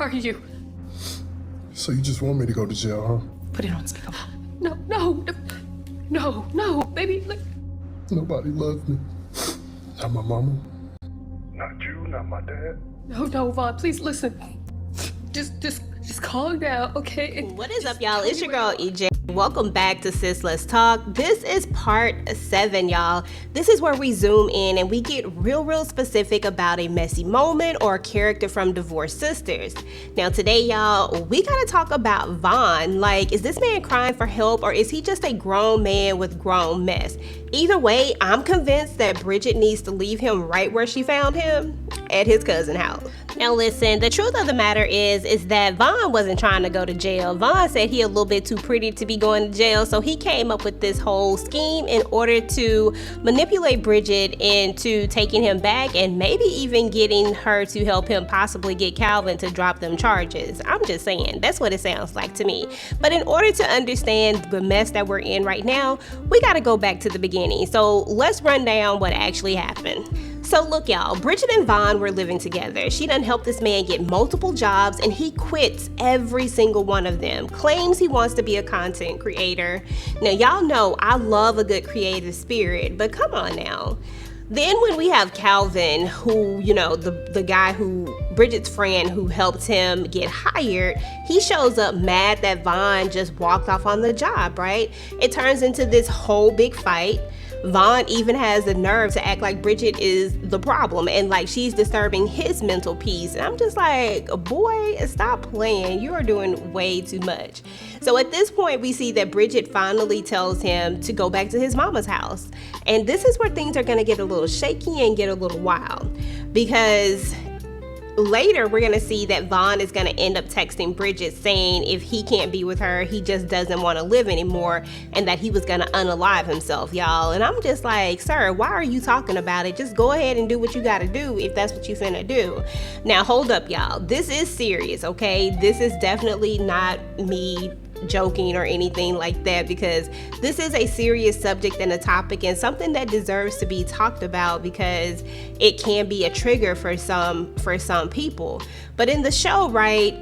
are you? So you just want me to go to jail, huh? Put it on speakerphone. No, baby. Nobody loves me. Not my mama. Not you, not my dad. No, Vaughn, please listen. Just calm down, okay? What is up, y'all? It's your girl, EJ. Welcome back to Sis Let's Talk. This is part 7, y'all. This is where we zoom in and we get real specific about a messy moment or a character from Divorced Sisters. Now today, y'all, we gotta talk about Vaughn. Like, is this man crying for help or is he just a grown man with grown mess? Either way, I'm convinced that Bridget needs to leave him right where she found him, at his cousin's house. Now listen, the truth of the matter is that Vaughn wasn't trying to go to jail. Vaughn said he a little bit too pretty to be going to jail, so he came up with this whole scheme in order to manipulate Bridget into taking him back and maybe even getting her to help him possibly get Calvin to drop them charges. I'm just saying, that's what it sounds like to me. But in order to understand the mess that we're in right now, we gotta go back to the beginning. So let's run down what actually happened. So look, y'all, Bridget and Vaughn were living together. She done helped this man get multiple jobs and he quits every single one of them. Claims he wants to be a content creator. Now, y'all know I love a good creative spirit, but come on now. Then when we have Calvin, who, you know, the guy who, Bridget's friend who helped him get hired, he shows up mad that Vaughn just walked off on the job, right? It turns into this whole big fight. Vaughn even has the nerve to act like Bridget is the problem and like she's disturbing his mental peace. And I'm just like, boy, stop playing. You are doing way too much. So at this point, we see that Bridget finally tells him to go back to his mama's house. And this is where things are going to get a little shaky and get a little wild, because later we're going to see that Vaughn is going to end up texting Bridget saying if he can't be with her, he just doesn't want to live anymore, and that he was going to unalive himself, y'all. And I'm just like, sir, why are you talking about it? Just go ahead and do what you got to do if that's what you finna do. Now hold up, y'all. This is serious, okay? This is definitely not me joking or anything like that, because this is a serious subject and a topic and something that deserves to be talked about, because it can be a trigger for some people. But in the show, right,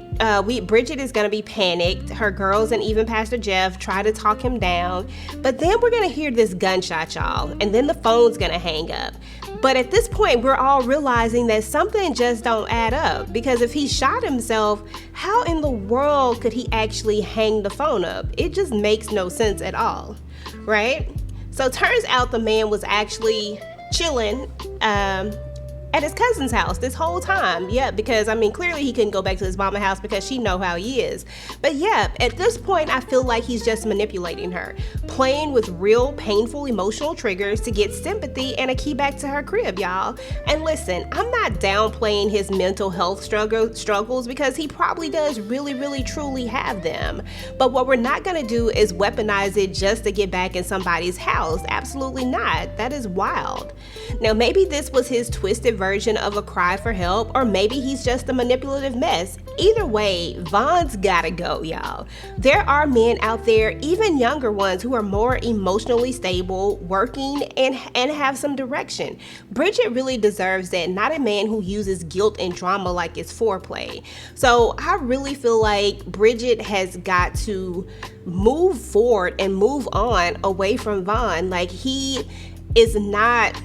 Bridget is gonna be panicked. Her girls and even Pastor Jeff try to talk him down, but then we're gonna hear this gunshot, y'all, and then the phone's gonna hang up. But at this point, we're all realizing that something just don't add up, because if he shot himself, how in the world could he actually hang the phone up? It just makes no sense at all, right? So it turns out the man was actually chilling at his cousin's house this whole time. Yeah, because I mean, clearly he couldn't go back to his mama's house because she know how he is. But yeah, at this point, I feel like he's just manipulating her, playing with real painful emotional triggers to get sympathy and a key back to her crib, y'all. And listen, I'm not downplaying his mental health struggles, because he probably does really truly have them. But what we're not gonna do is weaponize it just to get back in somebody's house. Absolutely not. That is wild. Now, maybe this was his twisted version of a cry for help, or maybe he's just a manipulative mess. Either way, Vaughn's gotta go, y'all. There are men out there, even younger ones, who are more emotionally stable, working, and have some direction. Bridget really deserves that, not a man who uses guilt and drama like it's foreplay. So I really feel like Bridget has got to move forward and move on away from Vaughn. Like, he is not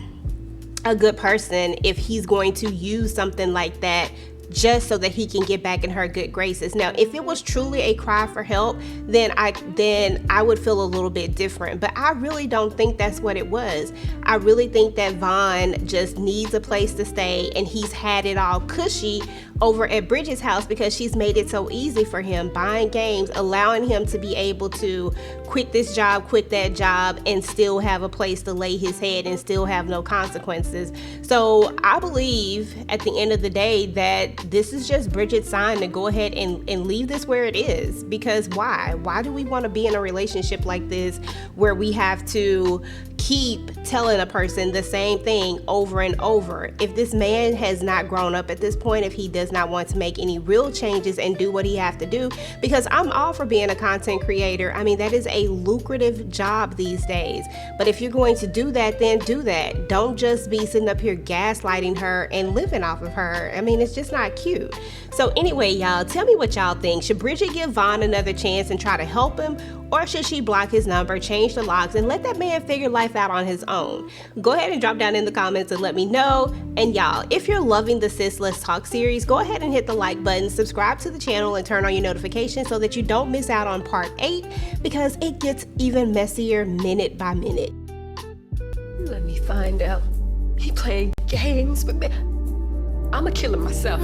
a good person if he's going to use something like that just so that he can get back in her good graces. Now, if it was truly a cry for help, then I would feel a little bit different. But I really don't think that's what it was. I really think that Vaughn just needs a place to stay, and he's had it all cushy over at Bridget's house because she's made it so easy for him, buying games, allowing him to be able to quit this job, quit that job, and still have a place to lay his head and still have no consequences. So I believe at the end of the day that this is just Bridget's sign to go ahead and leave this where it is. Because why do we want to be in a relationship like this where we have to keep telling a person the same thing over and over. If this man has not grown up at this point, if he does not want to make any real changes and do what he have to do, because I'm all for being a content creator. I mean, that is a lucrative job these days. But if you're going to do that, then do that. Don't just be sitting up here gaslighting her and living off of her. I mean, it's just not cute. So anyway, y'all, tell me what y'all think. Should Bridget give Vaughn another chance and try to help him? Or should she block his number, change the locks, and let that man figure life out on his own? Go ahead and drop down in the comments and let me know. And y'all, if you're loving the Sis Let's Talk series, go ahead and hit the like button, subscribe to the channel, and turn on your notifications so that you don't miss out on part 8, because it gets even messier minute by minute. Let me find out. He playing games with me. I'ma kill him myself.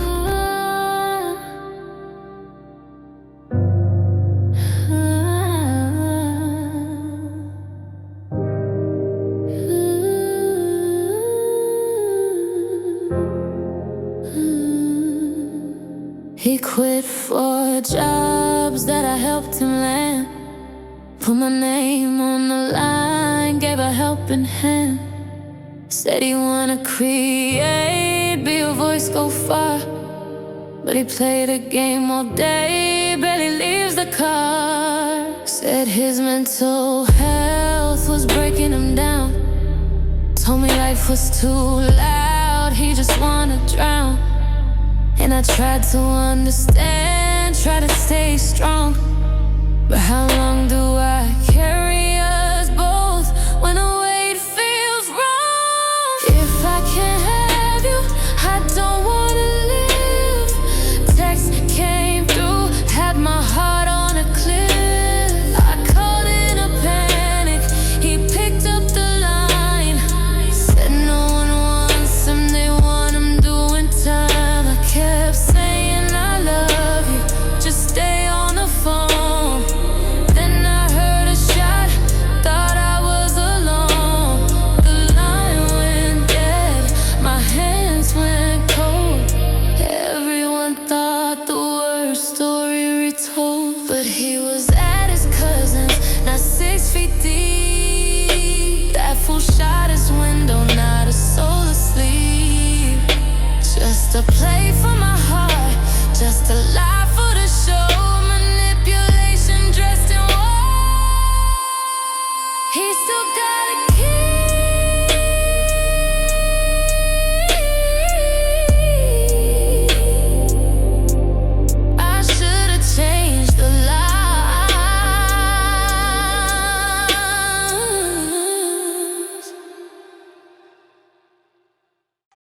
He quit 4 jobs that I helped him land. Put my name on the line, gave a helping hand. Said he wanna create, be a voice, go far. But he played a game all day, barely leaves the car. Said his mental health was breaking him down. Told me life was too loud, he just wanna drown. And I tried to understand, try to stay strong. But how long do I carry us both when the weight feels wrong? If I can't have you, I don't wanna live. Text came through, had my heart on a cliff. I called in a panic, he picked up the line. Said no one wants him, they want him doing time. Kept saying I love you, just stay on the phone. Then I heard a shot, thought I was alone. The line went dead, my hands went cold. Everyone thought the worst story retold. But he was at his cousin's, not 6 feet deep. That fool shot his window, not a soul asleep. Just a play for my heart, just a